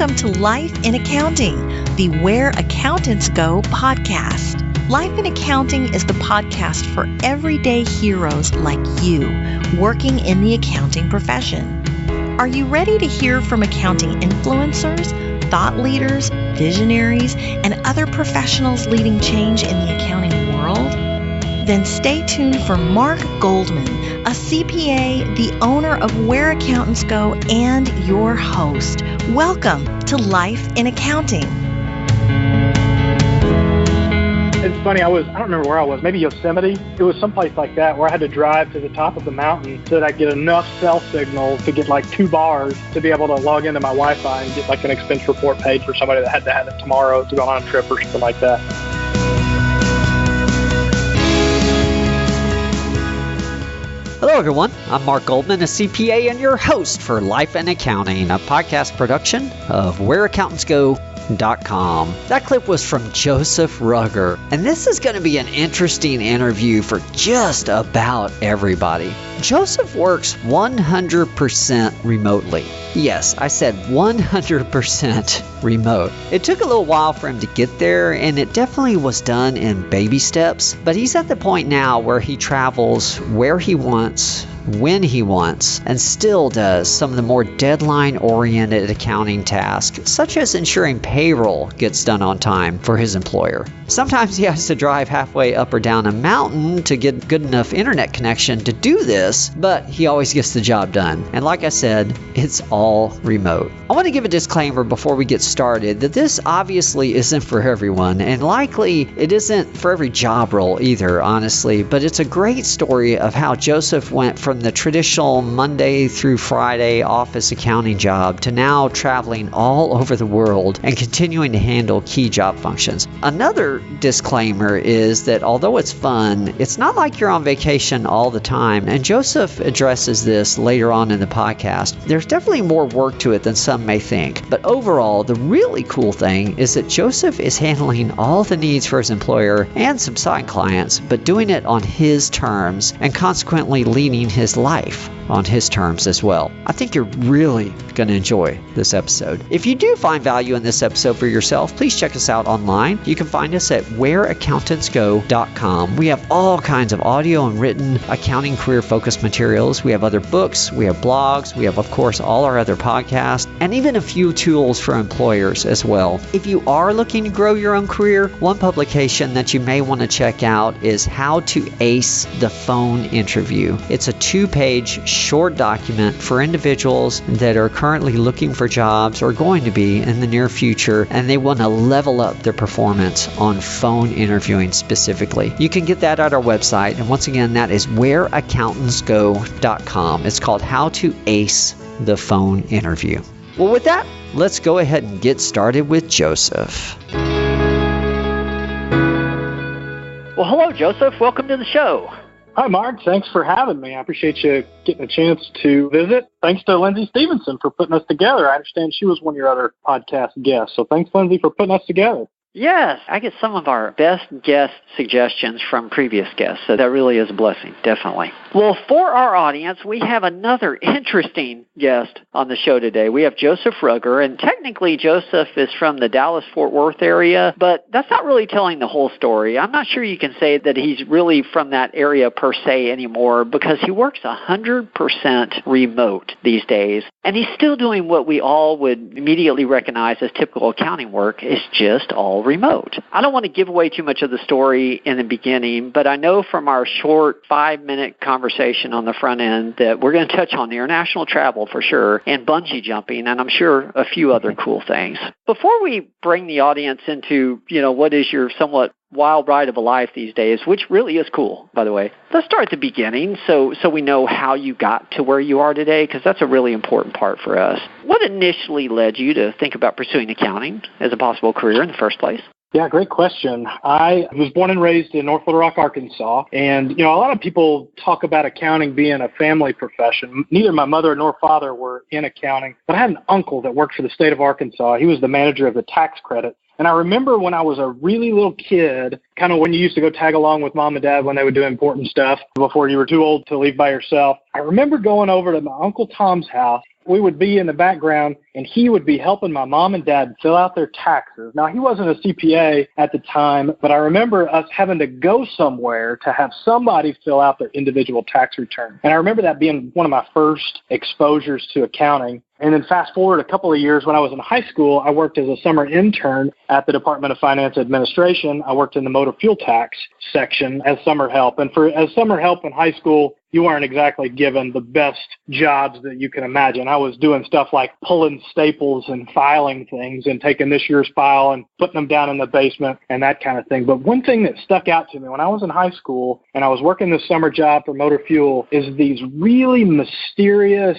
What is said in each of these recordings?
Welcome to Life in Accounting, the Where Accountants Go podcast. Life in Accounting is the podcast for everyday heroes like you working in the accounting profession. Are you ready to hear from accounting influencers, thought leaders, visionaries, and other professionals leading change in the accounting world? Then stay tuned for Mark Goldman, a CPA, the owner of Where Accountants Go, and your host. Welcome to Life in Accounting. It's funny, I don't remember where I was, maybe Yosemite. It was someplace like that where I had to drive to the top of the mountain so that I get enough cell signal to get like 2 bars to be able to log into my Wi-Fi and get like an expense report paid for somebody that had to have it tomorrow to go on a trip or something like that. Hello, everyone. I'm Mark Goldman, a CPA and your host for Life in Accounting, a podcast production of WhereAccountantsGo.com. That clip was from Joseph Rugger, and this is going to be an interesting interview for just about everybody. Joseph works 100% remotely. Yes, I said 100% remote. It took a little while for him to get there, and it definitely was done in baby steps, but he's at the point now where he travels where he wants, when he wants, and still does some of the more deadline-oriented accounting tasks, such as ensuring payroll gets done on time for his employer. Sometimes he has to drive halfway up or down a mountain to get good enough internet connection to do this, but he always gets the job done. And like I said, it's all remote. I want to give a disclaimer before we get started that this obviously isn't for everyone, and likely it isn't for every job role either, honestly, but it's a great story of how Joseph went from the traditional Monday through Friday office accounting job to now traveling all over the world and continuing to handle key job functions. Another disclaimer is that although it's fun, it's not like you're on vacation all the time, and Joseph addresses this later on in the podcast. There's definitely more work to it than some may think, but overall, the really cool thing is that Joseph is handling all the needs for his employer and some side clients, but doing it on his terms and consequently leading his life on his terms as well. I think you're really going to enjoy this episode. If you do find value in this episode for yourself, please check us out online. You can find us at WhereAccountantsGo.com. We have all kinds of audio and written accounting career focused materials. We have other books, we have blogs, we have, of course, all our other podcasts, and even a few tools for employers as well. If you are looking to grow your own career, one publication that you may want to check out is How to Ace the Phone Interview. It's a 2-page short document for individuals that are currently looking for jobs or going to be in the near future, and they want to level up their performance on phone interviewing specifically. You can get that at our website, and once again, that is whereaccountantsgo.com. It's called How to Ace the Phone Interview. Well, with that, let's go ahead and get started with Joseph. Well, hello, Joseph. Welcome to the show. Hi, Mark. Thanks for having me. I appreciate you getting a chance to visit. Thanks to Lindsay Stevenson for putting us together. I understand she was one of your other podcast guests. So thanks, Lindsay, for putting us together. Yes, I get some of our best guest suggestions from previous guests, so that really is a blessing, definitely. Well, for our audience, we have another interesting guest on the show today. We have Joseph Rugger, and technically Joseph is from the Dallas-Fort Worth area, but that's not really telling the whole story. I'm not sure you can say that he's really from that area per se anymore, because he works 100% remote these days, and he's still doing what we all would immediately recognize as typical accounting work. It's just all remote. I don't want to give away too much of the story in the beginning, but I know from our short 5-minute conversation on the front end that we're going to touch on international travel for sure, and bungee jumping, and I'm sure a few other cool things. Before we bring the audience into, what is your somewhat wild ride of a life these days, which really is cool, by the way, let's start at the beginning so we know how you got to where you are today, because that's a really important part for us. What initially led you to think about pursuing accounting as a possible career in the first place? Yeah, great question. I was born and raised in North Little Rock, Arkansas, and a lot of people talk about accounting being a family profession. Neither my mother nor father were in accounting, but I had an uncle that worked for the state of Arkansas. He was the manager of the tax credit. And I remember when I was a really little kid, kind of when you used to go tag along with mom and dad when they would do important stuff before you were too old to leave by yourself. I remember going over to my Uncle Tom's house, we would be in the background, and he would be helping my mom and dad fill out their taxes. Now, he wasn't a CPA at the time, but I remember us having to go somewhere to have somebody fill out their individual tax return. And I remember that being one of my first exposures to accounting. And then fast forward a couple of years, when I was in high school, I worked as a summer intern at the Department of Finance Administration. I worked in the motor fuel tax section as summer help. And as summer help in high school, you aren't exactly given the best jobs that you can imagine. I was doing stuff like pulling staples and filing things and taking this year's file and putting them down in the basement and that kind of thing. But one thing that stuck out to me when I was in high school and I was working this summer job for motor fuel is these really mysterious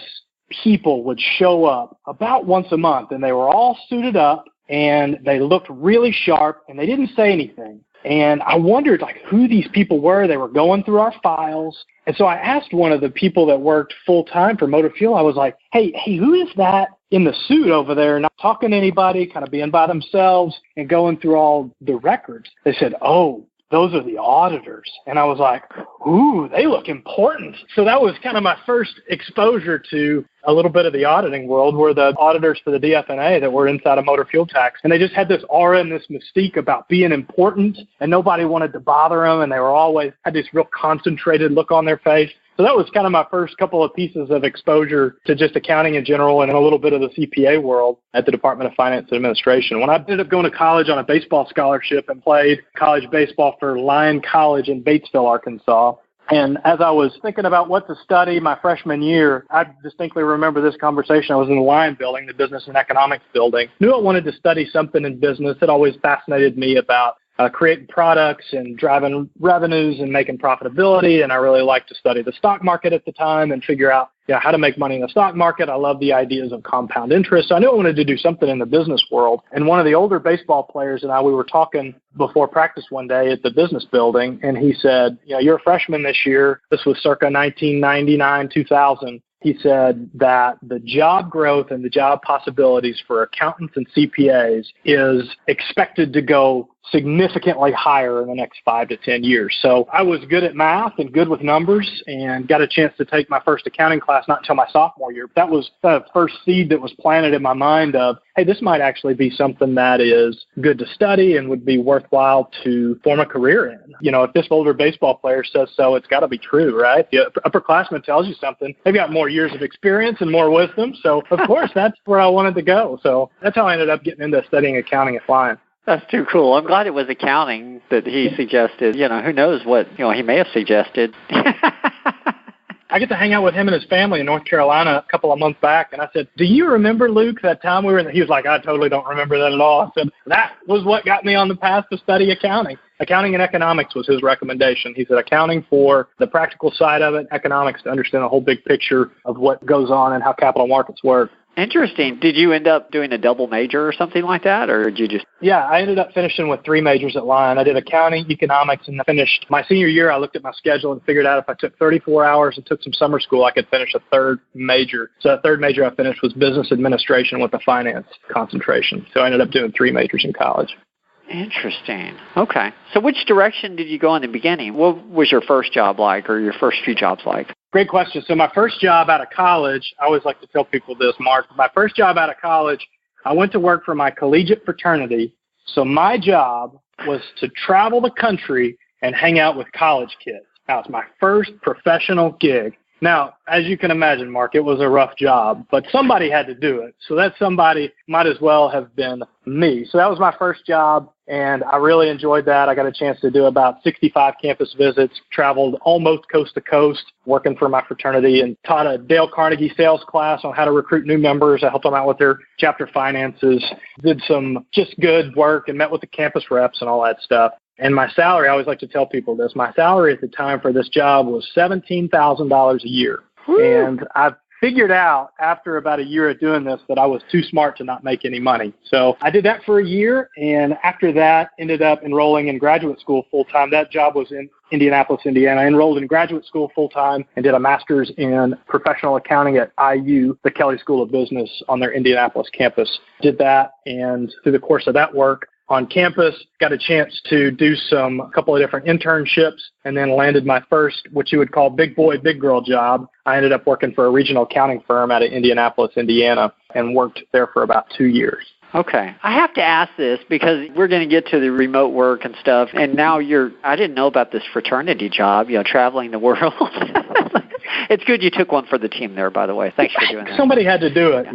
people would show up about once a month, and they were all suited up and they looked really sharp and they didn't say anything. And I wondered who these people were. They were going through our files. And so I asked one of the people that worked full time for motor fuel, I was like, hey, who is that in the suit over there, not talking to anybody, kind of being by themselves and going through all the records? They said, oh, those are the auditors. And I was like, ooh, they look important. So that was kind of my first exposure to a little bit of the auditing world, were the auditors for the DFNA that were inside of motor fuel tax. And they just had this aura and this mystique about being important, and nobody wanted to bother them. And they were always had this real concentrated look on their face. So that was kind of my first couple of pieces of exposure to just accounting in general and a little bit of the CPA world at the Department of Finance and Administration. When I ended up going to college on a baseball scholarship and played college baseball for Lyon College in Batesville, Arkansas, and as I was thinking about what to study my freshman year, I distinctly remember this conversation. I was in the Lyon building, the business and economics building. Knew I wanted to study something in business that always fascinated me about creating products and driving revenues and making profitability. And I really liked to study the stock market at the time and figure out how to make money in the stock market. I love the ideas of compound interest. So I knew I wanted to do something in the business world. And one of the older baseball players and I, we were talking before practice one day at the business building. And he said, you're a freshman this year. This was circa 1999, 2000. He said that the job growth and the job possibilities for accountants and CPAs is expected to go significantly higher in the next 5 to 10 years. So I was good at math and good with numbers and got a chance to take my first accounting class not until my sophomore year. That was the first seed that was planted in my mind of, hey, this might actually be something that is good to study and would be worthwhile to form a career in. If this older baseball player says so, it's got to be true, right? The upperclassman tells you something. They've got more years of experience and more wisdom. So, of course, that's where I wanted to go. So that's how I ended up getting into studying accounting at Lyon. That's too cool. I'm glad it was accounting that he suggested. Who knows what he may have suggested. I get to hang out with him and his family in North Carolina a couple of months back, and I said, do you remember, Luke, that time we were in he was like, I totally don't remember that at all. I said, that was what got me on the path to study accounting. Accounting and economics was his recommendation. He said accounting for the practical side of it, economics to understand the whole big picture of what goes on and how capital markets work. Interesting. Did you end up doing a double major or something like that, or did you just? Yeah, I ended up finishing with 3 majors at Lyon. I did accounting, economics, and I finished my senior year. I looked at my schedule and figured out if I took 34 hours and took some summer school, I could finish a 3rd major. So the 3rd major I finished was business administration with a finance concentration. So I ended up doing 3 majors in college. Interesting. Okay. So which direction did you go in the beginning? What was your first job like, or your first few jobs like? Great question. So my first job out of college, I always like to tell people this, Mark. My first job out of college, I went to work for my collegiate fraternity. So my job was to travel the country and hang out with college kids. That was my first professional gig. Now, as you can imagine, Mark, it was a rough job, but somebody had to do it. So that somebody might as well have been me. So that was my first job, and I really enjoyed that. I got a chance to do about 65 campus visits, traveled almost coast to coast, working for my fraternity, and taught a Dale Carnegie sales class on how to recruit new members. I helped them out with their chapter finances, did some just good work, and met with the campus reps and all that stuff. And my salary, I always like to tell people this, my salary at the time for this job was $17,000 a year. Woo. And I figured out after about a year of doing this that I was too smart to not make any money. So I did that for a year, and after that ended up enrolling in graduate school full-time. That job was in Indianapolis, Indiana. I enrolled in graduate school full-time and did a master's in professional accounting at IU, the Kelley School of Business on their Indianapolis campus. Did that, and through the course of that work, on campus, got a chance to do a couple of different internships, and then landed my first, what you would call big boy, big girl job. I ended up working for a regional accounting firm out of Indianapolis, Indiana, and worked there for about 2 years. Okay. I have to ask this because we're going to get to the remote work and stuff, and now I didn't know about this fraternity job, traveling the world. It's good you took one for the team there, by the way. Thanks for doing that. Somebody had to do it,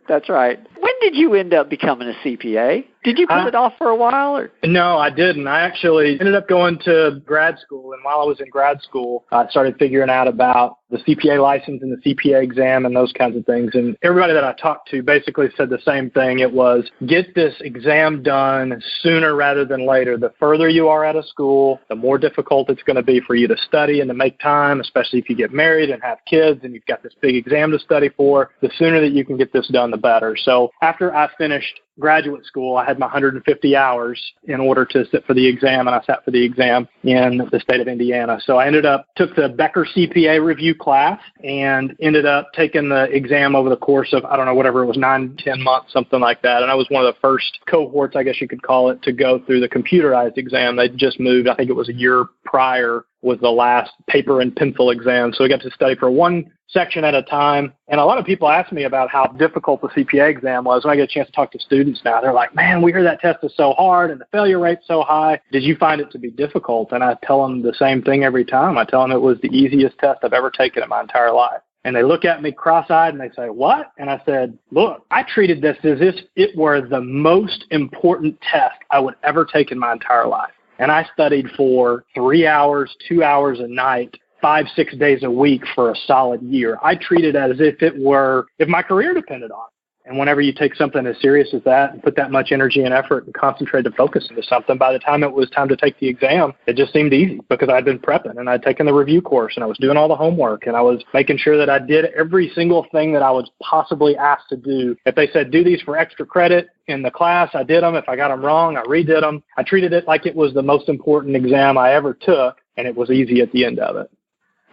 That's right. When did you end up becoming a CPA? Did you put it off for a while? Or? No, I didn't. I actually ended up going to grad school, and while I was in grad school, I started figuring out about the CPA license and the CPA exam and those kinds of things. And everybody that I talked to basically said the same thing. It was, get this exam done sooner rather than later. The further you are out of school, the more difficult it's going to be for you to study and to make time, especially if you get married and have kids and you've got this big exam to study for. The sooner that you can get this done, the better. So after I finished graduate school, I had my 150 hours in order to sit for the exam, and I sat for the exam in the state of Indiana. So I took the Becker CPA review class and ended up taking the exam over the course of, I don't know, whatever it was, 9-10 months, something like that. And I was one of the first cohorts, I guess you could call it, to go through the computerized exam. They just moved, I think it was a year prior, was the last paper and pencil exam. So we got to study for one section at a time. And a lot of people ask me about how difficult the CPA exam was. When I get a chance to talk to students now, they're like, man, we hear that test is so hard and the failure rate's so high. Did you find it to be difficult? And I tell them the same thing every time. I tell them it was the easiest test I've ever taken in my entire life. And they look at me cross-eyed and they say, what? And I said, look, I treated this as if it were the most important test I would ever take in my entire life. And I studied for 3 hours, 2 hours a night, 5-6 days a week for a solid year. I treated it as if my career depended on it. And whenever you take something as serious as that and put that much energy and effort and concentrated focus into something, by the time it was time to take the exam, it just seemed easy because I'd been prepping and I'd taken the review course and I was doing all the homework and I was making sure that I did every single thing that I was possibly asked to do. If they said, do these for extra credit in the class, I did them. If I got them wrong, I redid them. I treated it like it was the most important exam I ever took, and it was easy at the end of it.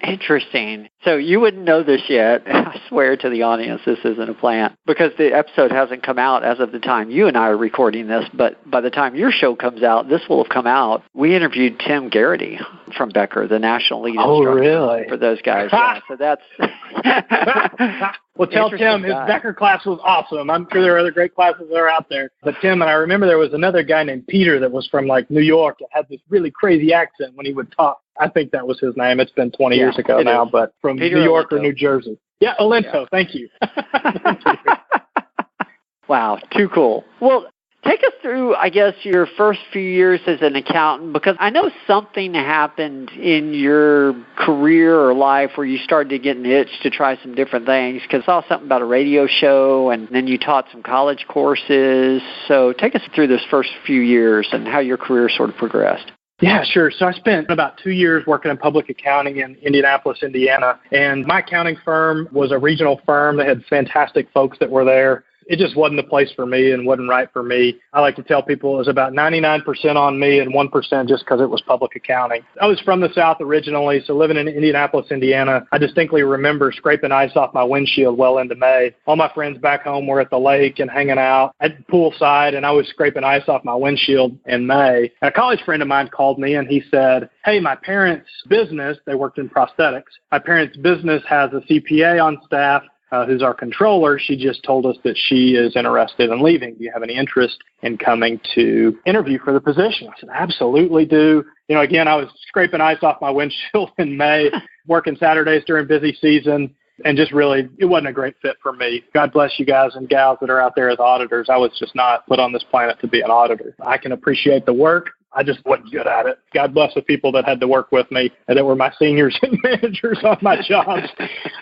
Interesting. So you wouldn't know this yet. I swear to the audience, this isn't a plant because the episode hasn't come out as of the time you and I are recording this. But by the time your show comes out, this will have come out. We interviewed Tim Garrity from Becker, the national lead instructor. Oh, really? For those guys. Yeah, so that's... Well, tell Tim his Becker class was awesome. I'm sure there are other great classes that are out there. But Tim, and I remember there was another guy named Peter that was from New York and had this really crazy accent when he would talk. I think that was his name. It's been 20 years ago now, but from Peter New York Olento. Or New Jersey. Yeah, Olento. Yeah. Thank you. Wow, too cool. Well, take us through, I guess, your first few years as an accountant, because I know something happened in your career or life where you started to get an itch to try some different things, because I saw something about a radio show, and then you taught some college courses. So take us through those first few years and how your career sort of progressed. Yeah, sure. So I spent about 2 years working in public accounting in Indianapolis, Indiana, and my accounting firm was a regional firm. They had fantastic folks that were there. It just wasn't the place for me and wasn't right for me. I like to tell people it was about 99% on me and 1% just because it was public accounting. I was from the South originally, so living in Indianapolis, Indiana, I distinctly remember scraping ice off my windshield well into May. All my friends back home were at the lake and hanging out at poolside, and I was scraping ice off my windshield in May. And a college friend of mine called me and he said, hey, my parents' business, they worked in prosthetics, my parents' business has a CPA on staff. Who's our controller. She just told us that she is interested in leaving. Do you have any interest in coming to interview for the position? I said, absolutely do. Again, I was scraping ice off my windshield in May, working Saturdays during busy season, and just really, it wasn't a great fit for me. God bless you guys and gals that are out there as auditors. I was just not put on this planet to be an auditor. I can appreciate the work. I just wasn't good at it. God bless the people that had to work with me and that were my seniors and managers on my jobs.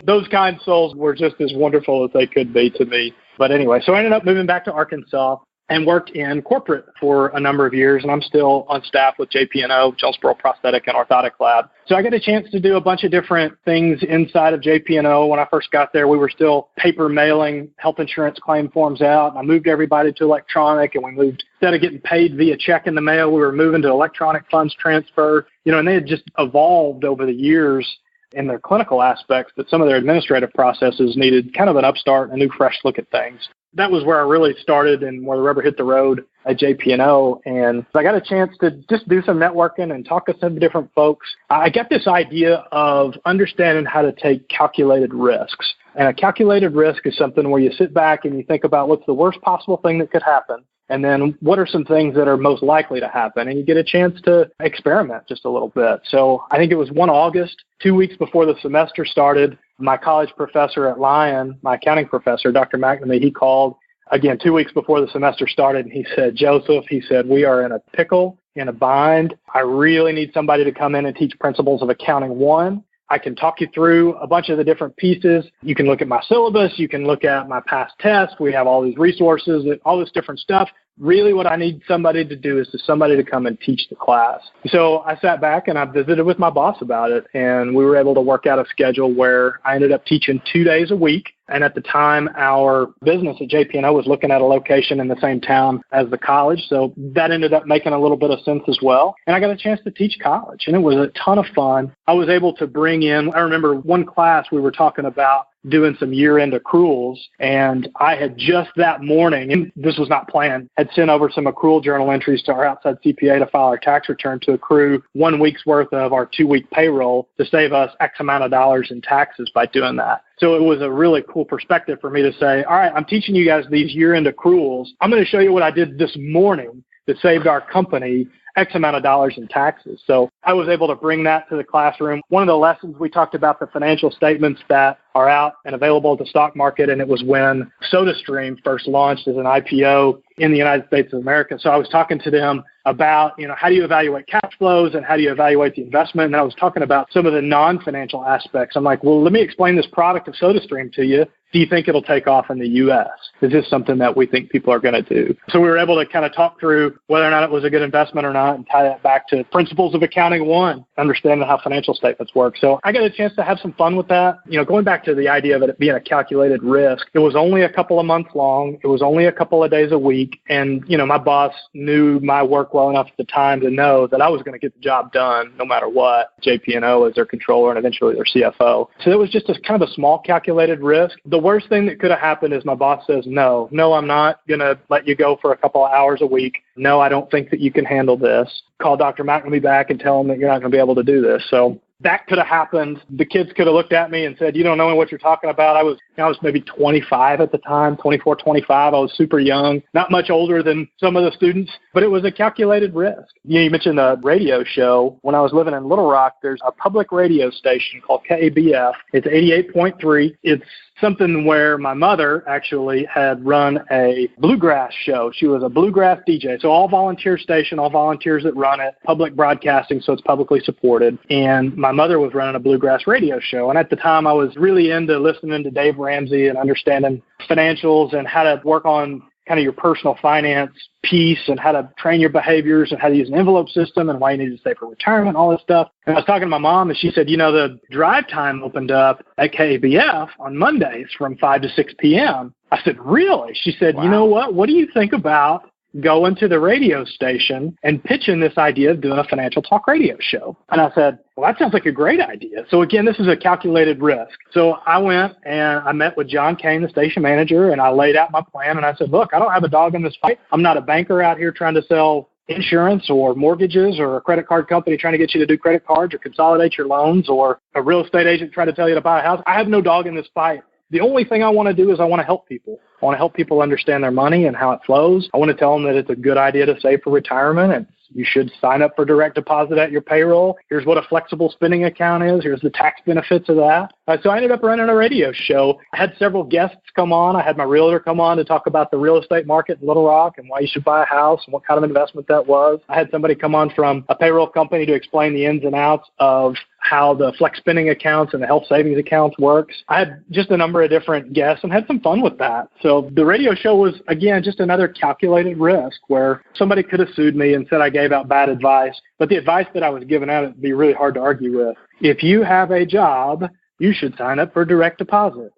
Those kind souls were just as wonderful as they could be to me. But anyway, so I ended up moving back to Arkansas and worked in corporate for a number of years, and I'm still on staff with JP&O, Jonesboro Prosthetic and Orthotic Lab. So I got a chance to do a bunch of different things inside of JP&O. When I first got there, we were still paper mailing health insurance claim forms out, and I moved everybody to electronic, and we moved, instead of getting paid via check in the mail, we were moving to electronic funds transfer, and they had just evolved over the years in their clinical aspects, but some of their administrative processes needed kind of an upstart, a new fresh look at things. that was where I really started and where the rubber hit the road at JP&O. And I got a chance to just do some networking and talk to some different folks. I got this idea of understanding how to take calculated risks. And a calculated risk is something where you sit back and you think about what's the worst possible thing that could happen. And then what are some things that are most likely to happen? And you get a chance to experiment just a little bit. So I think it was 1 August, 2 weeks before the semester started, my college professor at Lyon, my accounting professor, Dr. McNamee, he called again 2 weeks before the semester started. And he said, Joseph, he said, we are in a pickle, in a bind. I really need somebody to come in and teach Principles of Accounting 1. I can talk you through a bunch of the different pieces. You can look at my syllabus. You can look at my past tests. We have all these resources, all this different stuff. Really what I need somebody to do is somebody to come and teach the class. So I sat back and I visited with my boss about it, and we were able to work out a schedule where I ended up teaching 2 days a week. And at the time, our business at JP&O was looking at a location in the same town as the college. So that ended up making a little bit of sense as well. And I got a chance to teach college, and it was a ton of fun. I was able to bring in, I remember one class we were talking about doing some year-end accruals, and I had just that morning, and this was not planned, had sent over some accrual journal entries to our outside CPA to file our tax return to accrue 1 week's worth of our 2-week payroll to save us X amount of dollars in taxes by doing that. So it was a really cool perspective for me to say, all right, I'm teaching you guys these year-end accruals. I'm going to show you what I did this morning that saved our company X amount of dollars in taxes. So I was able to bring that to the classroom. One of the lessons we talked about the financial statements that are out and available at the stock market, and it was when SodaStream first launched as an IPO in the United States of America. So I was talking to them about, how do you evaluate cash flows and how do you evaluate the investment? And I was talking about some of the non-financial aspects. I'm like, well, let me explain this product of SodaStream to you. Do you think it'll take off in the U.S.? Is this something that we think people are going to do? So we were able to kind of talk through whether or not it was a good investment or not and tie that back to Principles of Accounting 1, understanding how financial statements work. So I got a chance to have some fun with that. Going back to the idea of it being a calculated risk, it was only a couple of months long. It was only a couple of days a week. And, my boss knew my work well enough at the time to know that I was going to get the job done no matter what. JP&O as their controller and eventually their CFO. So it was just a kind of a small calculated risk. The worst thing that could have happened is my boss says, no, I'm not going to let you go for a couple of hours a week. No, I don't think that you can handle this. Call Dr. McNamee back and tell him that you're not going to be able to do this. So that could have happened. The kids could have looked at me and said, you don't know what you're talking about. I was maybe 25 at the time, 24, 25. I was super young, not much older than some of the students, but it was a calculated risk. You mentioned a radio show. When I was living in Little Rock, there's a public radio station called KABF. It's 88.3. It's something where my mother actually had run a bluegrass show. She was a bluegrass DJ. So all volunteer station, all volunteers that run it, public broadcasting, so it's publicly supported. And my mother was running a bluegrass radio show. And at the time, I was really into listening to Dave Ramsey and understanding financials and how to work on kind of your personal finance piece and how to train your behaviors and how to use an envelope system and why you need to save for retirement, all this stuff. And I was talking to my mom and she said, the drive time opened up at KABF on Mondays from 5 to 6 p.m. I said, really? She said, wow. You know what do you think about going to the radio station and pitching this idea of doing a financial talk radio show? And I said, well, that sounds like a great idea. So again, this is a calculated risk. So I went and I met with John Kane, the station manager, and I laid out my plan. And I said, look, I don't have a dog in this fight. I'm not a banker out here trying to sell insurance or mortgages or a credit card company trying to get you to do credit cards or consolidate your loans or a real estate agent trying to tell you to buy a house. I have no dog in this fight. The only thing I want to do is I want to help people. I want to help people understand their money and how it flows. I want to tell them that it's a good idea to save for retirement and you should sign up for direct deposit at your payroll. Here's what a flexible spending account is. Here's the tax benefits of that. So I ended up running a radio show. I had several guests come on. I had my realtor come on to talk about the real estate market in Little Rock and why you should buy a house and what kind of investment that was. I had somebody come on from a payroll company to explain the ins and outs of how the flex spending accounts and the health savings accounts works. I had just a number of different guests and had some fun with that. So the radio show was, again, just another calculated risk where somebody could have sued me and said I gave out bad advice. But the advice that I was giving out would be really hard to argue with. If you have a job, you should sign up for direct deposit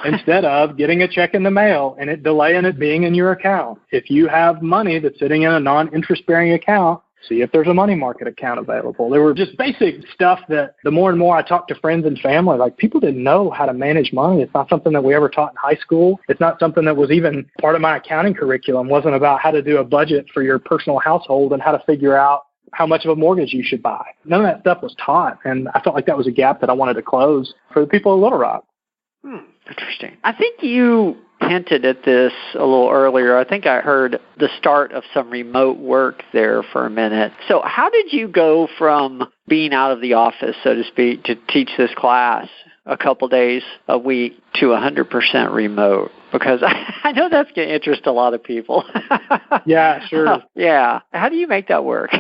instead of getting a check in the mail and it delaying it being in your account. If you have money that's sitting in a non-interest bearing account, See if there's a money market account available. There were just basic stuff that the more and more I talked to friends and family, like people didn't know how to manage money. It's not something that we ever taught in high school. It's not something that was even part of my accounting curriculum. It wasn't about how to do a budget for your personal household and how to figure out how much of a mortgage you should buy. None of that stuff was taught. And I felt like that was a gap that I wanted to close for the people of Little Rock. Interesting. I think you hinted at this a little earlier. I think I heard the start of some remote work there for a minute. So how did you go from being out of the office, so to speak, to teach this class a couple days a week to 100% remote? Because I know that's going to interest a lot of people. Yeah, sure. Yeah. How do you make that work?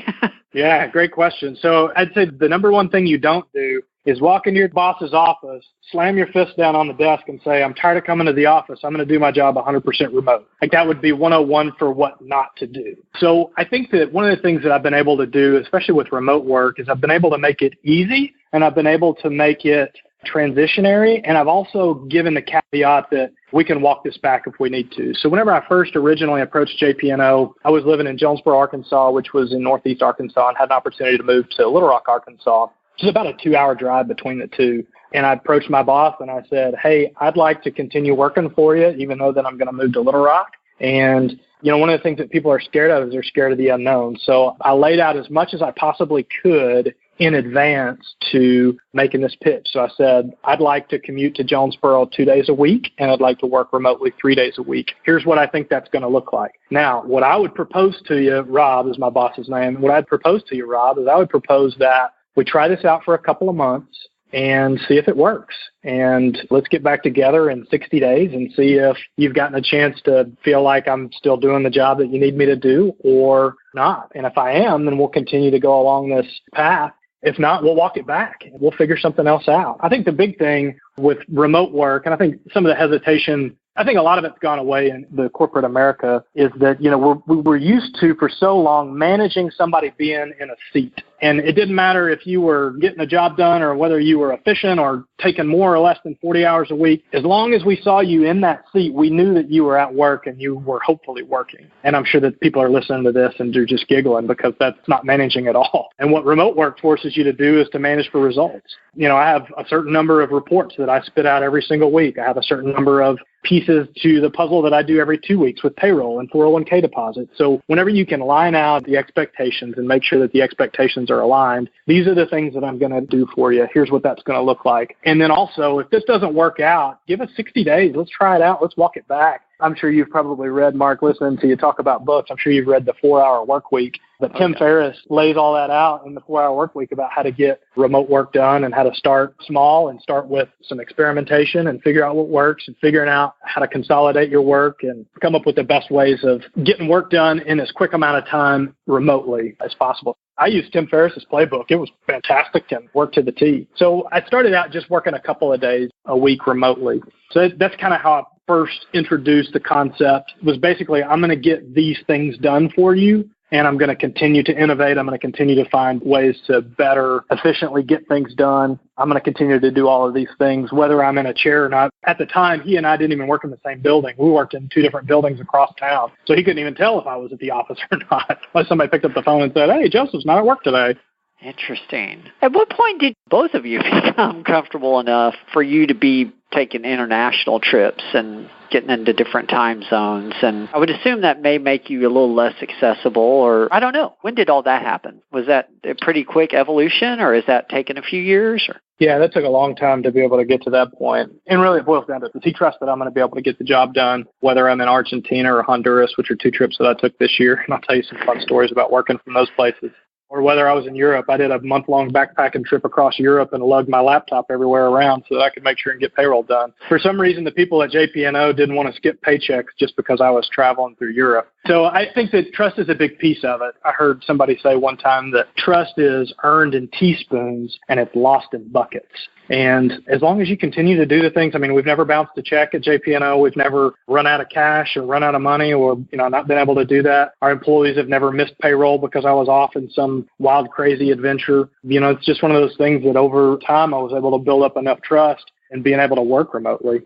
Yeah, great question. So I'd say the number one thing you don't do is walk into your boss's office, slam your fist down on the desk and say, I'm tired of coming to the office. I'm going to do my job 100% remote. Like that would be 101 for what not to do. So I think that one of the things that I've been able to do, especially with remote work, is I've been able to make it easy and I've been able to make it transitionary. And I've also given the caveat that we can walk this back if we need to. So whenever I first originally approached JP&O, I was living in Jonesboro, Arkansas, which was in northeast Arkansas, and had an opportunity to move to Little Rock, Arkansas, which is about a 2-hour drive between the two. And I approached my boss and I said, hey, I'd like to continue working for you, even though that I'm going to move to Little Rock. And, you know, one of the things that people are scared of is they're scared of the unknown. So I laid out as much as I possibly could in advance to making this pitch. So I said, I'd like to commute to Jonesboro 2 days a week, and I'd like to work remotely 3 days a week. Here's what I think that's going to look like. Now, what I would propose to you, Rob is my boss's name. What I'd propose to you, Rob, is I would propose that we try this out for a couple of months and see if it works. And let's get back together in 60 days and see if you've gotten a chance to feel like I'm still doing the job that you need me to do or not. And if I am, then we'll continue to go along this path. If not, we'll walk it back and we'll figure something else out. I think the big thing with remote work, and I think some of the hesitation, I think a lot of it's gone away in the corporate America, is that, you know, we're used to for so long managing somebody being in a seat. And it didn't matter if you were getting a job done or whether you were efficient or taking more or less than 40 hours a week. As long as we saw you in that seat, we knew that you were at work and you were hopefully working. And I'm sure that people are listening to this and they're just giggling because that's not managing at all. And what remote work forces you to do is to manage for results. You know, I have a certain number of reports that I spit out every single week. I have a certain number of pieces to the puzzle that I do every 2 weeks with payroll and 401k deposits. So whenever you can line out the expectations and make sure that the expectations are aligned, these are the things that I'm going to do for you. Here's what that's going to look like. And then also, if this doesn't work out, give us 60 days. Let's try it out. Let's walk it back. I'm sure you've probably read, Mark, listening to you talk about books. I'm sure you've read The 4-Hour Work Week. But Tim Ferriss lays all that out in The 4-Hour Work Week about how to get remote work done and how to start small and start with some experimentation and figure out what works and figuring out how to consolidate your work and come up with the best ways of getting work done in as quick amount of time remotely as possible. I used Tim Ferriss's playbook. It was fantastic and worked to the T. So I started out just working a couple of days a week remotely. So that's kind of how I first introduced the concept. It was basically, I'm going to get these things done for you, and I'm going to continue to innovate. I'm going to continue to find ways to better efficiently get things done. I'm going to continue to do all of these things, whether I'm in a chair or not. At the time, he and I didn't even work in the same building. We worked in 2 different buildings across town. So he couldn't even tell if I was at the office or not. Unless somebody picked up the phone and said, hey, Joseph's not at work today. Interesting. At what point did both of you become comfortable enough for you to be taking international trips and getting into different time zones? And I would assume that may make you a little less accessible, or I don't know. When did all that happen? Was that a pretty quick evolution, or is that taken a few years? Or? Yeah, that took a long time to be able to get to that point. And really it boils down to, does he trust that I'm going to be able to get the job done, whether I'm in Argentina or Honduras, which are 2 trips that I took this year. And I'll tell you some fun stories about working from those places. Or whether I was in Europe, I did a month-long backpacking trip across Europe and lugged my laptop everywhere around so that I could make sure and get payroll done. For some reason, the people at JP&O didn't want to skip paychecks just because I was traveling through Europe. So I think that trust is a big piece of it. I heard somebody say one time that trust is earned in teaspoons and it's lost in buckets. And as long as you continue to do the things, I mean, we've never bounced a check at JP&O. We've never run out of cash or run out of money or, not been able to do that. Our employees have never missed payroll because I was off in some wild, crazy adventure. It's just one of those things that over time I was able to build up enough trust and being able to work remotely.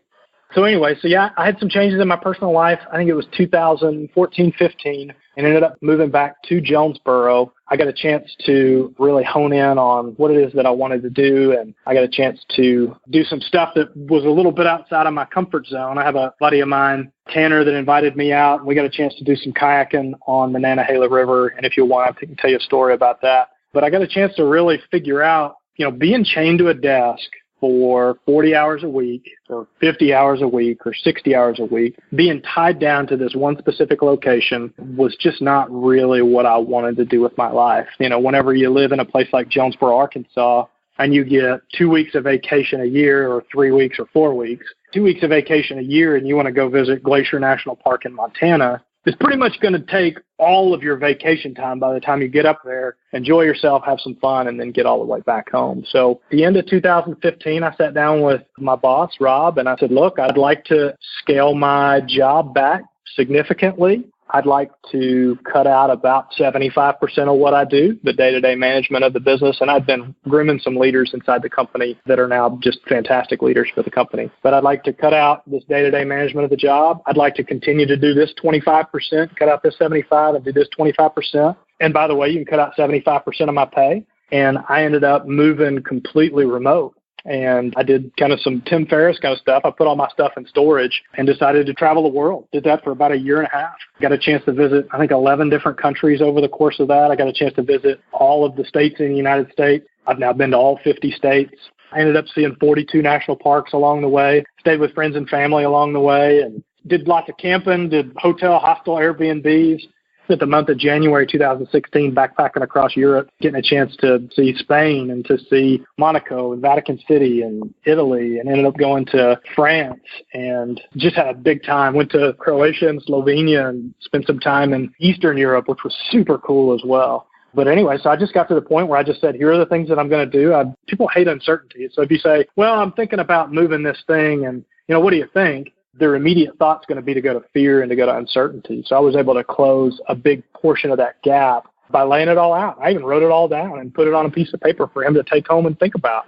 So anyway, yeah, I had some changes in my personal life. I think it was 2014, 15, and ended up moving back to Jonesboro. I got a chance to really hone in on what it is that I wanted to do, and I got a chance to do some stuff that was a little bit outside of my comfort zone. I have a buddy of mine, Tanner, that invited me out, and we got a chance to do some kayaking on the Nantahala River, and if you want, I can tell you a story about that. But I got a chance to really figure out, being chained to a desk for 40 hours a week or 50 hours a week or 60 hours a week, being tied down to this one specific location was just not really what I wanted to do with my life. Whenever you live in a place like Jonesboro, Arkansas, and you get 2 weeks of vacation a year or 3 weeks or 4 weeks, 2 weeks of vacation a year, and you want to go visit Glacier National Park in Montana, it's pretty much going to take all of your vacation time by the time you get up there, enjoy yourself, have some fun, and then get all the way back home. So at the end of 2015, I sat down with my boss, Rob, and I said, look, I'd like to scale my job back significantly. I'd like to cut out about 75% of what I do, the day-to-day management of the business. And I've been grooming some leaders inside the company that are now just fantastic leaders for the company. But I'd like to cut out this day-to-day management of the job. I'd like to continue to do this 25%, cut out this 75% and do this 25%. And by the way, you can cut out 75% of my pay. And I ended up moving completely remote. And I did kind of some Tim Ferriss kind of stuff. I put all my stuff in storage and decided to travel the world. Did that for about a year and a half. Got a chance to visit, I think, 11 different countries over the course of that. I got a chance to visit all of the states in the United States. I've now been to all 50 states. I ended up seeing 42 national parks along the way, stayed with friends and family along the way, and did lots of camping, did hotel, hostel, Airbnbs. Spent the month of January 2016 backpacking across Europe, getting a chance to see Spain and to see Monaco and Vatican City and Italy, and ended up going to France and just had a big time. Went to Croatia and Slovenia and spent some time in Eastern Europe, which was super cool as well. But anyway, so I just got to the point where I just said, here are the things that I'm going to do. People hate uncertainty. So if you say, well, I'm thinking about moving this thing and, what do you think? Their immediate thought's going to be to go to fear and to go to uncertainty. So I was able to close a big portion of that gap by laying it all out. I even wrote it all down and put it on a piece of paper for him to take home and think about.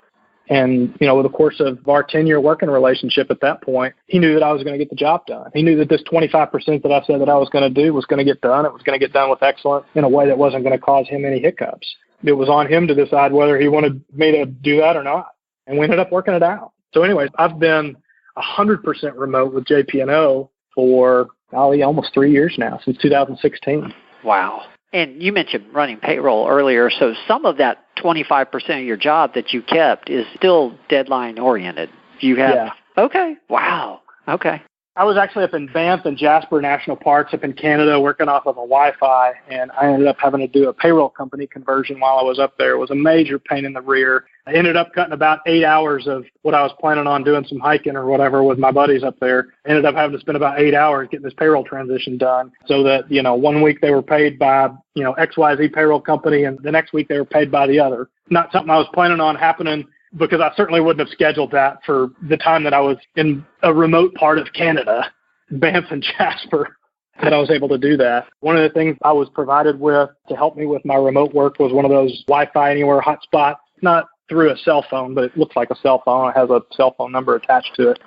And, over the course of our 10-year working relationship at that point, he knew that I was going to get the job done. He knew that this 25% that I said that I was going to do was going to get done. It was going to get done with excellence in a way that wasn't going to cause him any hiccups. It was on him to decide whether he wanted me to do that or not. And we ended up working it out. So anyway, I've been 100% remote with JP&O for almost 3 years now, since 2016. Wow. And you mentioned running payroll earlier, so some of that 25% of your job that you kept is still deadline oriented. You have, yeah. Okay. Wow. Okay. I was actually up in Banff and Jasper National Parks up in Canada working off of a Wi-Fi, and I ended up having to do a payroll company conversion while I was up there. It was a major pain in the rear. I ended up cutting about 8 hours of what I was planning on doing some hiking or whatever with my buddies up there. I ended up having to spend about 8 hours getting this payroll transition done so that, 1 week they were paid by, XYZ payroll company, and the next week they were paid by the other. Not something I was planning on happening, because I certainly wouldn't have scheduled that for the time that I was in a remote part of Canada, Banff and Jasper, that I was able to do that. One of the things I was provided with to help me with my remote work was one of those Wi-Fi Anywhere hotspots, not through a cell phone, but it looks like a cell phone. It has a cell phone number attached to it.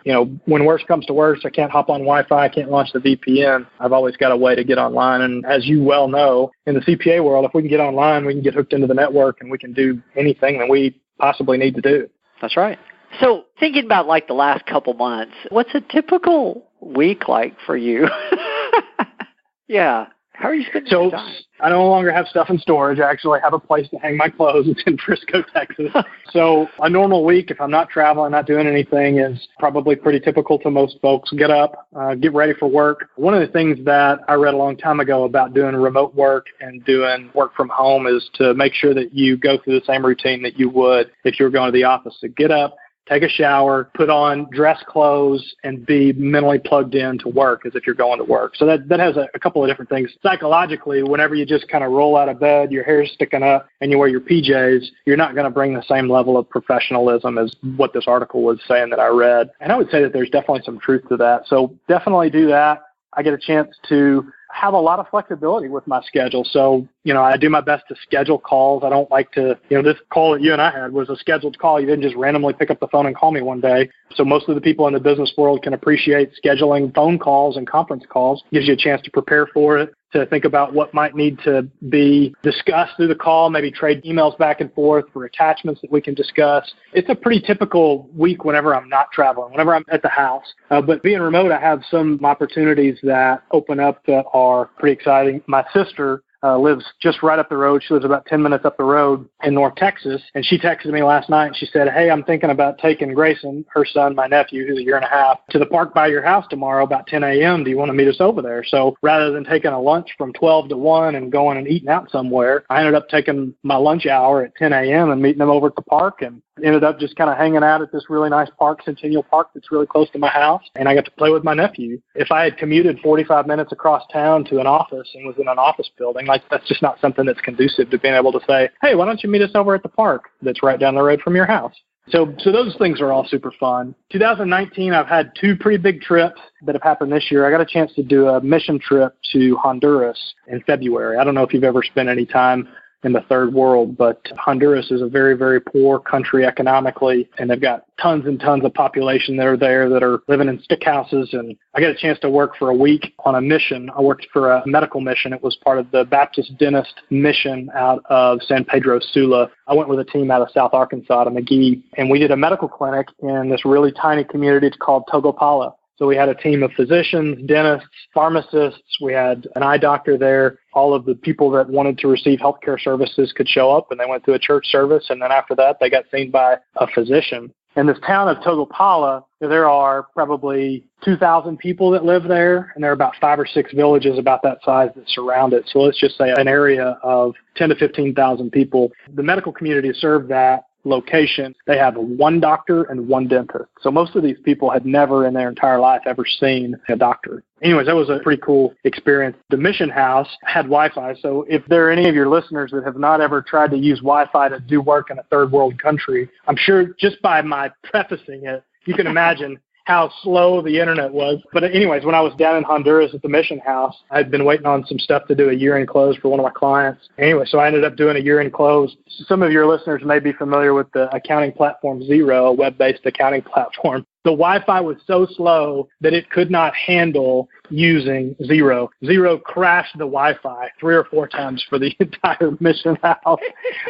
When worse comes to worse, I can't hop on Wi-Fi, I can't launch the VPN. I've always got a way to get online. And as you well know, in the CPA world, if we can get online, we can get hooked into the network and we can do anything that we possibly need to do. That's right. So thinking about like the last couple months, what's a typical week like for you? Yeah. How are you spending your time? I no longer have stuff in storage. I actually have a place to hang my clothes. It's in Frisco, Texas. So a normal week, if I'm not traveling, not doing anything, is probably pretty typical to most folks. Get up, get ready for work. One of the things that I read a long time ago about doing remote work and doing work from home is to make sure that you go through the same routine that you would if you were going to the office. So get up, take a shower, put on dress clothes, and be mentally plugged in to work as if you're going to work. So that has a couple of different things. Psychologically, whenever you just kind of roll out of bed, your hair's sticking up, and you wear your PJs, you're not going to bring the same level of professionalism as what this article was saying that I read. And I would say that there's definitely some truth to that. So definitely do that. I get a chance to have a lot of flexibility with my schedule. So, I do my best to schedule calls. I don't like to, this call that you and I had was a scheduled call. You didn't just randomly pick up the phone and call me one day. So most of the people in the business world can appreciate scheduling phone calls and conference calls. Gives you a chance to prepare for it, to think about what might need to be discussed through the call, maybe trade emails back and forth for attachments that we can discuss. It's a pretty typical week whenever I'm not traveling, whenever I'm at the house. But being remote, I have some opportunities that open up that are pretty exciting. My sister lives just right up the road. She lives about 10 minutes up the road in North Texas. And she texted me last night and she said, hey, I'm thinking about taking Grayson, her son, my nephew, who's a year and a half, to the park by your house tomorrow about 10 a.m. Do you want to meet us over there? So rather than taking a lunch from 12 to 1 and going and eating out somewhere, I ended up taking my lunch hour at 10 a.m. and meeting them over at the park, and ended up just kind of hanging out at this really nice park, Centennial Park, that's really close to my house. And I got to play with my nephew. If I had commuted 45 minutes across town to an office and was in an office building, that's just not something that's conducive to being able to say, hey, why don't you meet us over at the park that's right down the road from your house? So those things are all super fun. 2019, I've had 2 pretty big trips that have happened this year. I got a chance to do a mission trip to Honduras in February. I don't know if you've ever spent any time in the third world, but Honduras is a very, very poor country economically, and they've got tons and tons of population that are there that are living in stick houses. And I got a chance to work for a week on a mission. I worked for a medical mission. It was part of the Baptist Dentist mission out of San Pedro Sula. I went with a team out of South Arkansas to McGee, and we did a medical clinic in this really tiny community. It's called Togopala. So we had a team of physicians, dentists, pharmacists. We had an eye doctor there. All of the people that wanted to receive healthcare services could show up, and they went to a church service. And then after that, they got seen by a physician. In this town of Togopala, there are probably 2,000 people that live there, and there are about 5 or 6 villages about that size that surround it. So let's just say an area of 10 to 15,000 people. The medical community served that location. They have 1 doctor and 1 dentist. So most of these people had never in their entire life ever seen a doctor. Anyways, that was a pretty cool experience. The mission house had Wi-Fi. So if there are any of your listeners that have not ever tried to use Wi-Fi to do work in a third world country, I'm sure just by my prefacing it, you can imagine how slow the internet was. But anyways, when I was down in Honduras at the mission house, I'd been waiting on some stuff to do a year-end close for one of my clients. Anyway, so I ended up doing a year-end close. Some of your listeners may be familiar with the accounting platform Xero, a web-based accounting platform. The Wi-Fi was so slow that it could not handle using Xero. Xero crashed the Wi-Fi 3 or 4 times for the entire mission house.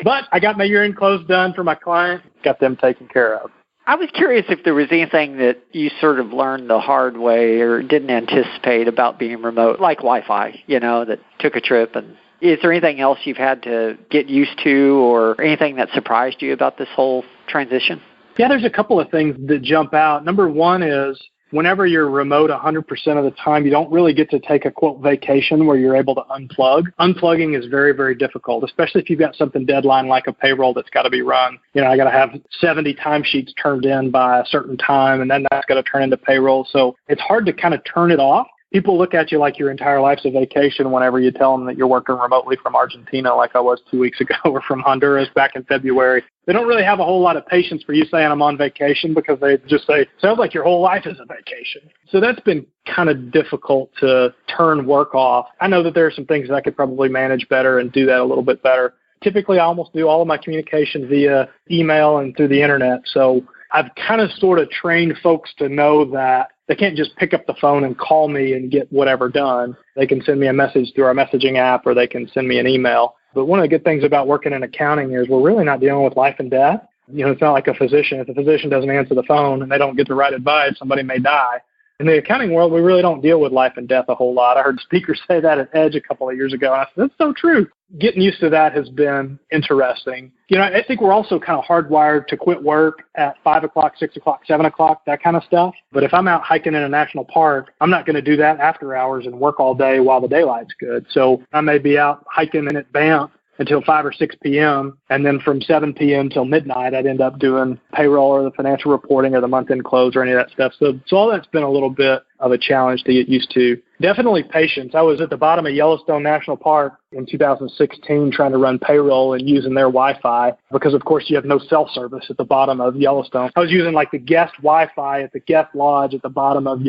But I got my year-end close done for my client, got them taken care of. I was curious if there was anything that you sort of learned the hard way or didn't anticipate about being remote, like Wi-Fi, that took a trip. And is there anything else you've had to get used to or anything that surprised you about this whole transition? Yeah, there's a couple of things that jump out. Number one is whenever you're remote 100% of the time, you don't really get to take a, quote, vacation where you're able to unplug. Unplugging is very, very difficult, especially if you've got something deadline like a payroll that's got to be run. I got to have 70 timesheets turned in by a certain time, and then that's got to turn into payroll. So it's hard to kind of turn it off. People look at you like your entire life's a vacation whenever you tell them that you're working remotely from Argentina like I was 2 weeks ago or from Honduras back in February. They don't really have a whole lot of patience for you saying I'm on vacation because they just say, sounds like your whole life is a vacation. So that's been kind of difficult to turn work off. I know that there are some things that I could probably manage better and do that a little bit better. Typically, I almost do all of my communication via email and through the internet. So I've kind of sort of trained folks to know that they can't just pick up the phone and call me and get whatever done. They can send me a message through our messaging app or they can send me an email. But one of the good things about working in accounting is we're really not dealing with life and death. It's not like a physician. If a physician doesn't answer the phone and they don't get the right advice, somebody may die. In the accounting world, we really don't deal with life and death a whole lot. I heard speakers say that at Edge a couple of years ago, and I said, that's so true. Getting used to that has been interesting. I think we're also kind of hardwired to quit work at 5 o'clock, 6 o'clock, 7 o'clock, that kind of stuff. But if I'm out hiking in a national park, I'm not going to do that after hours and work all day while the daylight's good. So I may be out hiking in at Banff until 5 or 6 p.m. And then from 7 p.m. till midnight, I'd end up doing payroll or the financial reporting or the month-end close or any of that stuff. So all that's been a little bit of a challenge to get used to. Definitely patience. I was at the bottom of Yellowstone National Park in 2016 trying to run payroll and using their Wi-Fi because, of course, you have no cell service at the bottom of Yellowstone. I was using like the guest Wi-Fi at the guest lodge at the bottom of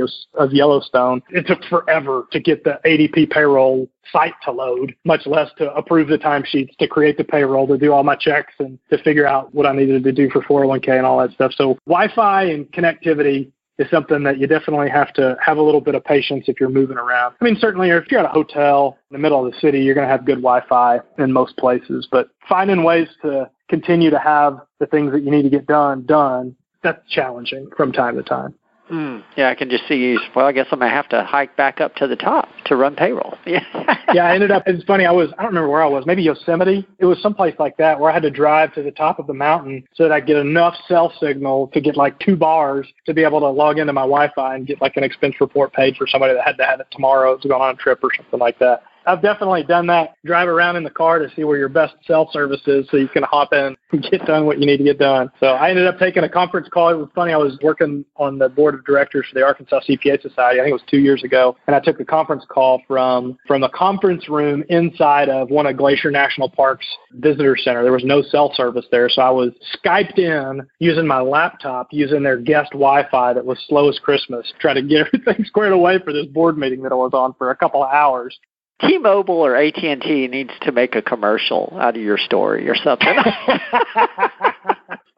Yellowstone. It took forever to get the ADP payroll site to load, much less to approve the timesheets, to create the payroll, to do all my checks, and to figure out what I needed to do for 401k and all that stuff. So Wi-Fi and connectivity is something that you definitely have to have a little bit of patience if you're moving around. I mean, certainly if you're at a hotel in the middle of the city, you're going to have good Wi-Fi in most places, but finding ways to continue to have the things that you need to get done, that's challenging from time to time. Yeah, I can just see, well, I guess I'm going to have to hike back up to the top to run payroll. Yeah, I ended up, it's funny, I don't remember where I was, maybe Yosemite. It was someplace like that where I had to drive to the top of the mountain so that I get enough cell signal to get like 2 bars to be able to log into my Wi-Fi and get like an expense report paid for somebody that had to have it tomorrow to go on a trip or something like that. I've definitely done that. Drive around in the car to see where your best cell service is so you can hop in and get done what you need to get done. So I ended up taking a conference call. It was funny. I was working on the board of directors for the Arkansas CPA Society. I think it was 2 years ago. And I took a conference call from a conference room inside of one of Glacier National Park's visitor center. There was no cell service there. So I was Skyped in using my laptop, using their guest Wi-Fi that was slow as Christmas, trying to get everything squared away for this board meeting that I was on for a couple of hours. T-Mobile or AT&T needs to make a commercial out of your story or something.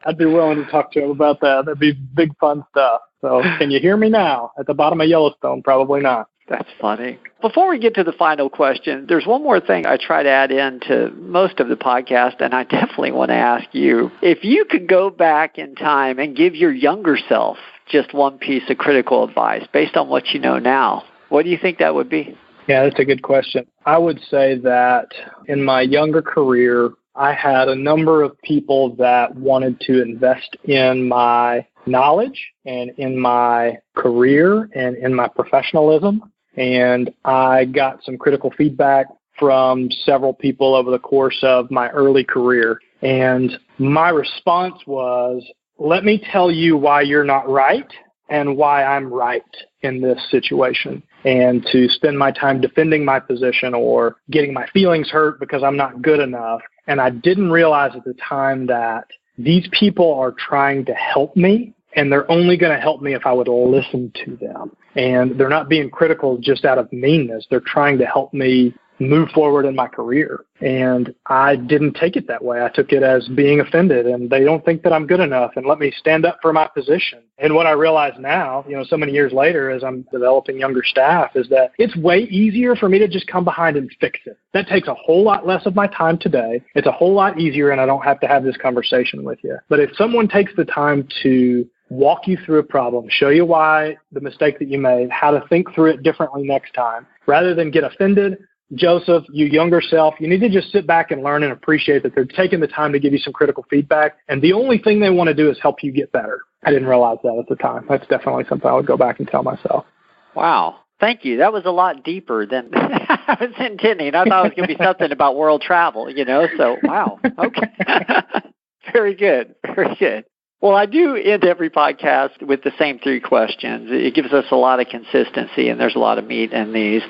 I'd be willing to talk to him about that. That'd be big fun stuff. So can you hear me now? At the bottom of Yellowstone, probably not. That's funny. Before we get to the final question, there's one more thing I try to add into most of the podcast, and I definitely want to ask you, if you could go back in time and give your younger self just one piece of critical advice based on what you know now, what do you think that would be? Yeah, that's a good question. I would say that in my younger career, I had a number of people that wanted to invest in my knowledge and in my career and in my professionalism. And I got some critical feedback from several people over the course of my early career. And my response was, let me tell you why you're not right and why I'm right in this situation, and to spend my time defending my position or getting my feelings hurt because I'm not good enough. And I didn't realize at the time that these people are trying to help me, and they're only going to help me if I would listen to them. And they're not being critical just out of meanness. They're trying to help me move forward in my career. And I didn't take it that way. I took it as being offended, and they don't think that I'm good enough, and let me stand up for my position. And what I realize now, so many years later, as I'm developing younger staff, is that it's way easier for me to just come behind and fix it. That takes a whole lot less of my time today. It's a whole lot easier, and I don't have to have this conversation with you. But if someone takes the time to walk you through a problem, show you why the mistake that you made, how to think through it differently next time, rather than get offended, Joseph, you younger self, you need to just sit back and learn and appreciate that they're taking the time to give you some critical feedback. And the only thing they want to do is help you get better. I didn't realize that at the time. That's definitely something I would go back and tell myself. Wow. Thank you. That was a lot deeper than I was intending. I thought it was going to be something about world travel, so wow. Okay. Very good. Very good. Well, I do end every podcast with the same 3 questions. It gives us a lot of consistency, and there's a lot of meat in these.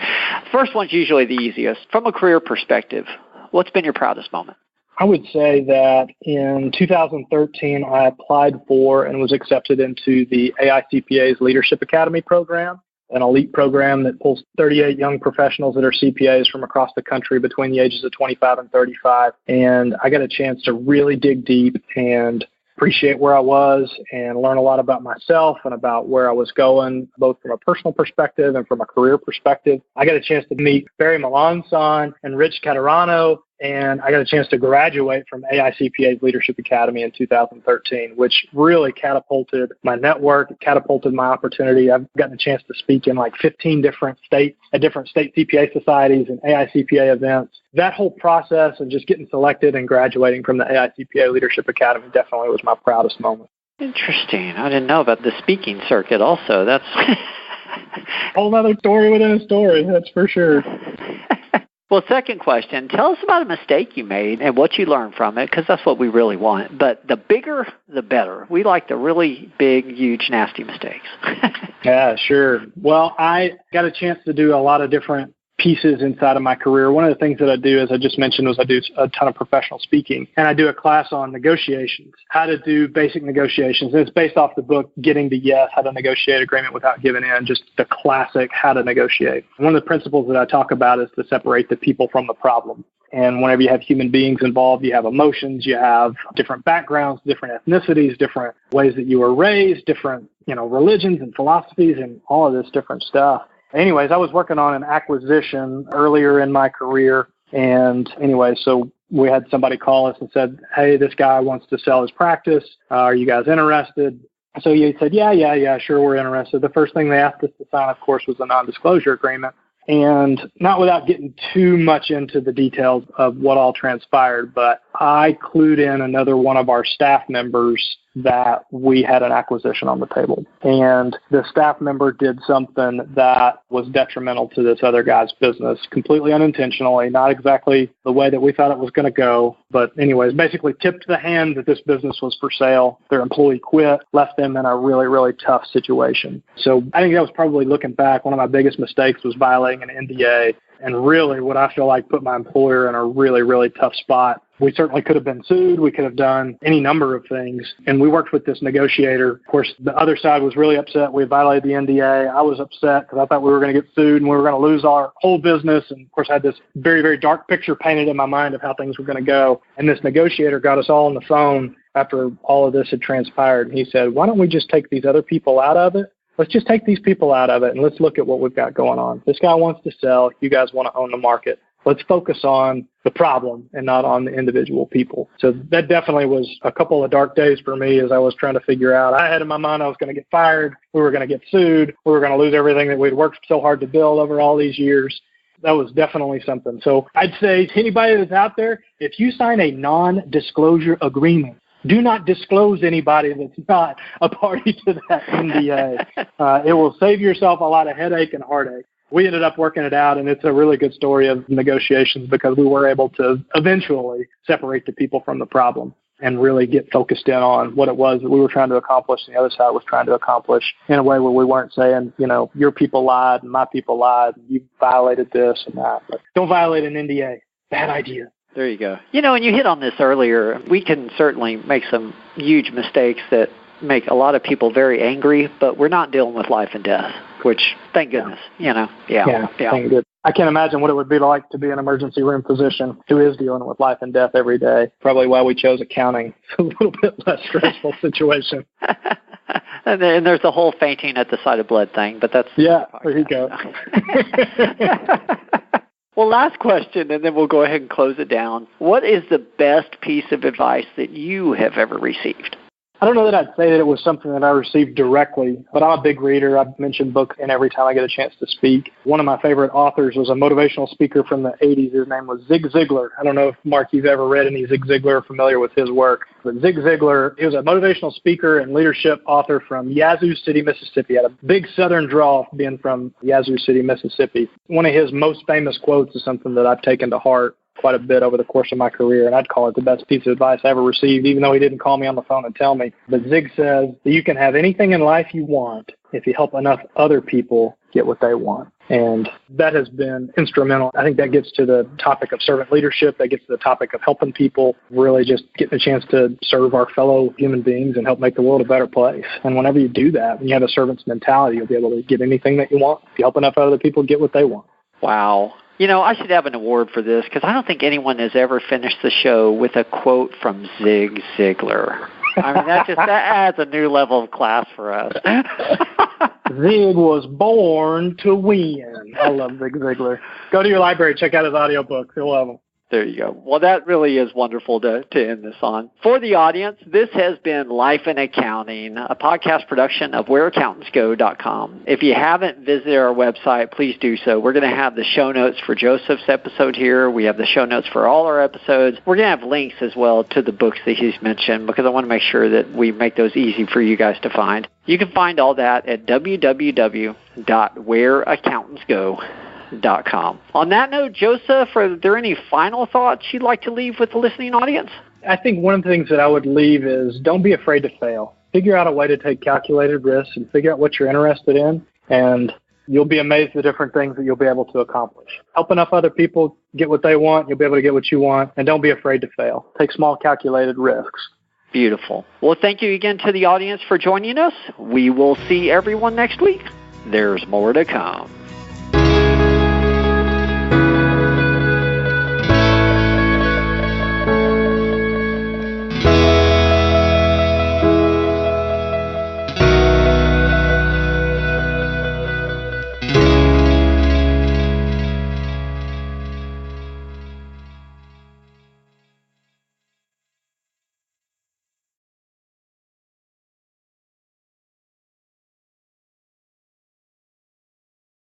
First one's usually the easiest. From a career perspective, what's been your proudest moment? I would say that in 2013, I applied for and was accepted into the AICPA's Leadership Academy program, an elite program that pulls 38 young professionals that are CPAs from across the country between the ages of 25 and 35. And I got a chance to really dig deep and appreciate where I was and learn a lot about myself and about where I was going, both from a personal perspective and from a career perspective. I got a chance to meet Barry Melanson and Rich Caterano, and I got a chance to graduate from AICPA's Leadership Academy in 2013, which really catapulted my network, catapulted my opportunity. I've gotten a chance to speak in like 15 different states at different state CPA societies and AICPA events. That whole process of just getting selected and graduating from the AICPA Leadership Academy definitely was my proudest moment. Interesting. I didn't know about the speaking circuit also. That's whole other story within a story, that's for sure. Well, second question, tell us about a mistake you made and what you learned from it, because that's what we really want. But the bigger, the better. We like the really big, huge, nasty mistakes. Yeah, sure. Well, I got a chance to do a lot of different pieces inside of my career. One of the things that I do, as I just mentioned, was I do a ton of professional speaking, and I do a class on negotiations, how to do basic negotiations. And it's based off the book, Getting to Yes, How to Negotiate Agreement Without Giving In, just the classic how to negotiate. One of the principles that I talk about is to separate the people from the problem. And whenever you have human beings involved, you have emotions, you have different backgrounds, different ethnicities, different ways that you were raised, different, religions and philosophies and all of this different stuff. Anyways, I was working on an acquisition earlier in my career. And anyway, so we had somebody call us and said, hey, this guy wants to sell his practice. Are you guys interested? So he said, yeah, sure, we're interested. The first thing they asked us to sign, of course, was a non-disclosure agreement. And not without getting too much into the details of what all transpired, but I clued in another one of our staff members that we had an acquisition on the table. And the staff member did something that was detrimental to this other guy's business, completely unintentionally, not exactly the way that we thought it was going to go. But anyways, basically tipped the hand that this business was for sale. Their employee quit, left them in a really, really tough situation. So I think that was probably, looking back, one of my biggest mistakes was violating an NDA. And really what I feel like put my employer in a really, really tough spot. We certainly could have been sued. We could have done any number of things. And we worked with this negotiator. Of course, the other side was really upset. We violated the NDA. I was upset because I thought we were going to get sued and we were going to lose our whole business. And of course, I had this very, very dark picture painted in my mind of how things were going to go. And this negotiator got us all on the phone after all of this had transpired. And he said, why don't we just take these other people out of it? Let's just take these people out of it and let's look at what we've got going on. This guy wants to sell. You guys want to own the market. Let's focus on the problem and not on the individual people. So that definitely was a couple of dark days for me as I was trying to figure out. I had in my mind I was going to get fired. We were going to get sued. We were going to lose everything that we'd worked so hard to build over all these years. That was definitely something. So I'd say to anybody that's out there, if you sign a non-disclosure agreement, do not disclose anybody that's not a party to that NDA. It will save yourself a lot of headache and heartache. We ended up working it out, and it's a really good story of negotiations because we were able to eventually separate the people from the problem and really get focused in on what it was that we were trying to accomplish and the other side was trying to accomplish in a way where we weren't saying, your people lied and my people lied and you violated this and that. But don't violate an NDA. Bad idea. There you go. And you hit on this earlier. We can certainly make some huge mistakes that make a lot of people very angry, but we're not dealing with life and death, which, thank goodness, Yeah. Thank goodness. I can't imagine what it would be like to be an emergency room physician who is dealing with life and death every day. Probably why we chose accounting. It's a little bit less stressful situation. And there's the whole fainting at the sight of blood thing, but that's... Yeah, there you go. Well, last question, and then we'll go ahead and close it down. What is the best piece of advice that you have ever received? I don't know that I'd say that it was something that I received directly, but I'm a big reader. I've mentioned books and every time I get a chance to speak. One of my favorite authors was a motivational speaker from the 80s. His name was Zig Ziglar. I don't know if, Mark, you've ever read any Zig Ziglar or familiar with his work. But Zig Ziglar, he was a motivational speaker and leadership author from Yazoo City, Mississippi. He had a big southern drawl being from Yazoo City, Mississippi. One of his most famous quotes is something that I've taken to heart quite a bit over the course of my career, and I'd call it the best piece of advice I ever received, even though he didn't call me on the phone and tell me. But Zig says that you can have anything in life you want if you help enough other people get what they want. And that has been instrumental. I think that gets to the topic of servant leadership. That gets to the topic of helping people, really just getting a chance to serve our fellow human beings and help make the world a better place. And whenever you do that, when you have a servant's mentality, you'll be able to get anything that you want if you help enough other people get what they want. Wow. I should have an award for this because I don't think anyone has ever finished the show with a quote from Zig Ziglar. I mean, that adds a new level of class for us. Zig was born to win. I love Zig Ziglar. Go to your library, check out his audiobooks. You'll love them. There you go. Well, that really is wonderful to end this on. For the audience, this has been Life in Accounting, a podcast production of whereaccountantsgo.com. If you haven't visited our website, please do so. We're going to have the show notes for Joseph's episode here. We have the show notes for all our episodes. We're going to have links as well to the books that he's mentioned because I want to make sure that we make those easy for you guys to find. You can find all that at www.whereaccountantsgo.com. Proudest.com. On that note, Joseph, are there any final thoughts you'd like to leave with the listening audience? I think one of the things that I would leave is don't be afraid to fail. Figure out a way to take calculated risks and figure out what you're interested in, and you'll be amazed at the different things that you'll be able to accomplish. Help enough other people get what they want, you'll be able to get what you want, and don't be afraid to fail. Take small calculated risks. Beautiful. Well, thank you again to the audience for joining us. We will see everyone next week. There's more to come.